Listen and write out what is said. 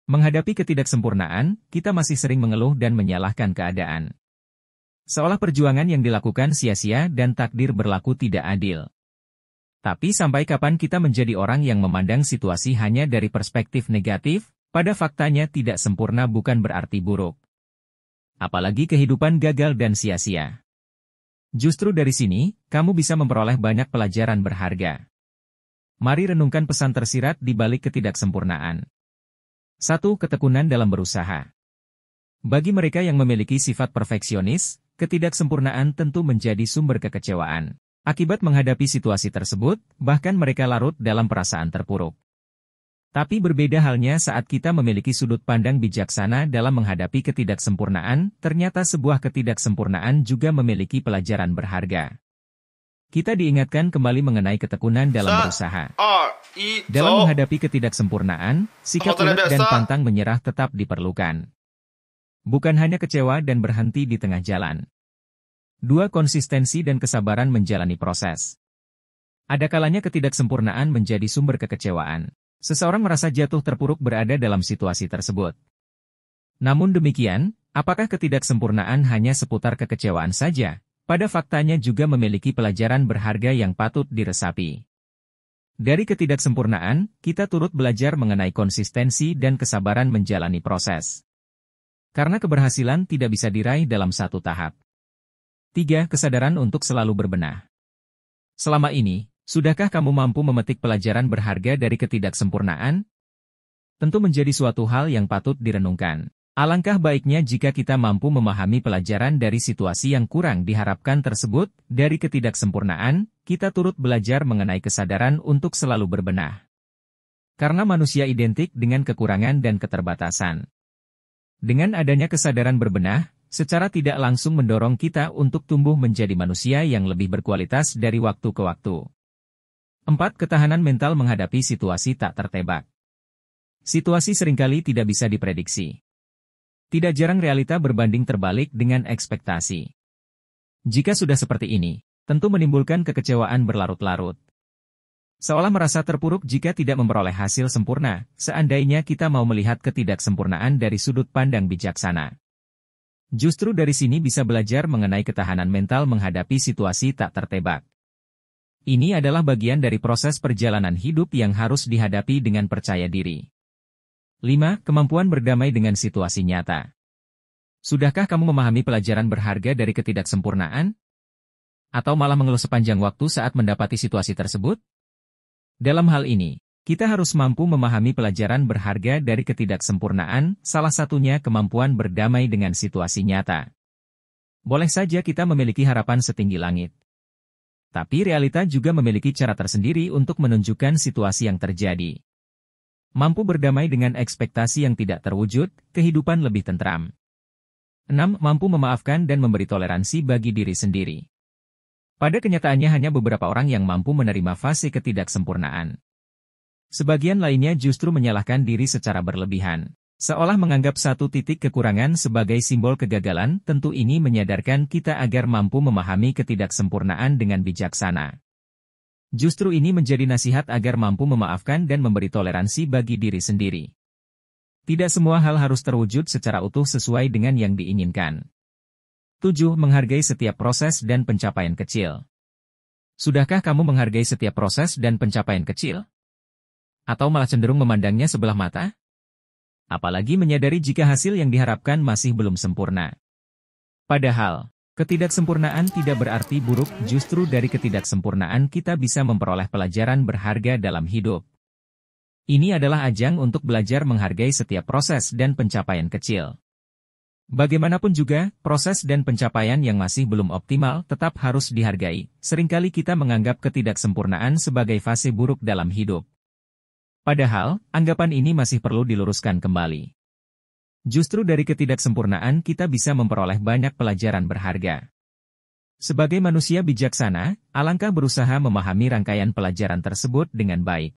Menghadapi ketidaksempurnaan, kita masih sering mengeluh dan menyalahkan keadaan. Seolah perjuangan yang dilakukan sia-sia dan takdir berlaku tidak adil. Tapi sampai kapan kita menjadi orang yang memandang situasi hanya dari perspektif negatif, pada faktanya tidak sempurna bukan berarti buruk. Apalagi kehidupan gagal dan sia-sia. Justru dari sini, kamu bisa memperoleh banyak pelajaran berharga. Mari renungkan pesan tersirat di balik ketidaksempurnaan. 1. Ketekunan dalam berusaha. Bagi mereka yang memiliki sifat perfeksionis, ketidaksempurnaan tentu menjadi sumber kekecewaan. Akibat menghadapi situasi tersebut, bahkan mereka larut dalam perasaan terpuruk. Tapi berbeda halnya saat kita memiliki sudut pandang bijaksana dalam menghadapi ketidaksempurnaan, ternyata sebuah ketidaksempurnaan juga memiliki pelajaran berharga. Kita diingatkan kembali mengenai ketekunan dalam berusaha. Dalam menghadapi ketidaksempurnaan, sikap ulet dan pantang menyerah tetap diperlukan. Bukan hanya kecewa dan berhenti di tengah jalan. 2. Konsistensi dan kesabaran menjalani proses. Ada kalanya ketidaksempurnaan menjadi sumber kekecewaan. Seseorang merasa jatuh terpuruk berada dalam situasi tersebut. Namun demikian, apakah ketidaksempurnaan hanya seputar kekecewaan saja? Pada faktanya juga memiliki pelajaran berharga yang patut diresapi. Dari ketidaksempurnaan, kita turut belajar mengenai konsistensi dan kesabaran menjalani proses. Karena keberhasilan tidak bisa diraih dalam satu tahap. 3. Kesadaran untuk selalu berbenah. Selama ini, sudahkah kamu mampu memetik pelajaran berharga dari ketidaksempurnaan? Tentu menjadi suatu hal yang patut direnungkan. Alangkah baiknya jika kita mampu memahami pelajaran dari situasi yang kurang diharapkan tersebut. Dari ketidaksempurnaan, kita turut belajar mengenai kesadaran untuk selalu berbenah. Karena manusia identik dengan kekurangan dan keterbatasan. Dengan adanya kesadaran berbenah, secara tidak langsung mendorong kita untuk tumbuh menjadi manusia yang lebih berkualitas dari waktu ke waktu. 4. Ketahanan mental menghadapi situasi tak tertebak. Situasi seringkali tidak bisa diprediksi. Tidak jarang realita berbanding terbalik dengan ekspektasi. Jika sudah seperti ini, tentu menimbulkan kekecewaan berlarut-larut. Seolah merasa terpuruk jika tidak memperoleh hasil sempurna, seandainya kita mau melihat ketidaksempurnaan dari sudut pandang bijaksana. Justru dari sini bisa belajar mengenai ketahanan mental menghadapi situasi tak tertebak. Ini adalah bagian dari proses perjalanan hidup yang harus dihadapi dengan percaya diri. 5. Kemampuan berdamai dengan situasi nyata. Sudahkah kamu memahami pelajaran berharga dari ketidaksempurnaan? Atau malah mengeluh sepanjang waktu saat mendapati situasi tersebut? Dalam hal ini, kita harus mampu memahami pelajaran berharga dari ketidaksempurnaan, salah satunya kemampuan berdamai dengan situasi nyata. Boleh saja kita memiliki harapan setinggi langit. Tapi realita juga memiliki cara tersendiri untuk menunjukkan situasi yang terjadi. Mampu berdamai dengan ekspektasi yang tidak terwujud, kehidupan lebih tentram. 6. Mampu memaafkan dan memberi toleransi bagi diri sendiri. Pada kenyataannya hanya beberapa orang yang mampu menerima fase ketidaksempurnaan. Sebagian lainnya justru menyalahkan diri secara berlebihan. Seolah menganggap satu titik kekurangan sebagai simbol kegagalan, tentu ini menyadarkan kita agar mampu memahami ketidaksempurnaan dengan bijaksana. Justru ini menjadi nasihat agar mampu memaafkan dan memberi toleransi bagi diri sendiri. Tidak semua hal harus terwujud secara utuh sesuai dengan yang diinginkan. 7. Menghargai setiap proses dan pencapaian kecil. Sudahkah kamu menghargai setiap proses dan pencapaian kecil? Atau malah cenderung memandangnya sebelah mata? Apalagi menyadari jika hasil yang diharapkan masih belum sempurna. Padahal, ketidaksempurnaan tidak berarti buruk, justru dari ketidaksempurnaan kita bisa memperoleh pelajaran berharga dalam hidup. Ini adalah ajang untuk belajar menghargai setiap proses dan pencapaian kecil. Bagaimanapun juga, proses dan pencapaian yang masih belum optimal tetap harus dihargai. Seringkali kita menganggap ketidaksempurnaan sebagai fase buruk dalam hidup. Padahal, anggapan ini masih perlu diluruskan kembali. Justru dari ketidaksempurnaan kita bisa memperoleh banyak pelajaran berharga. Sebagai manusia bijaksana, alangkah berusaha memahami rangkaian pelajaran tersebut dengan baik.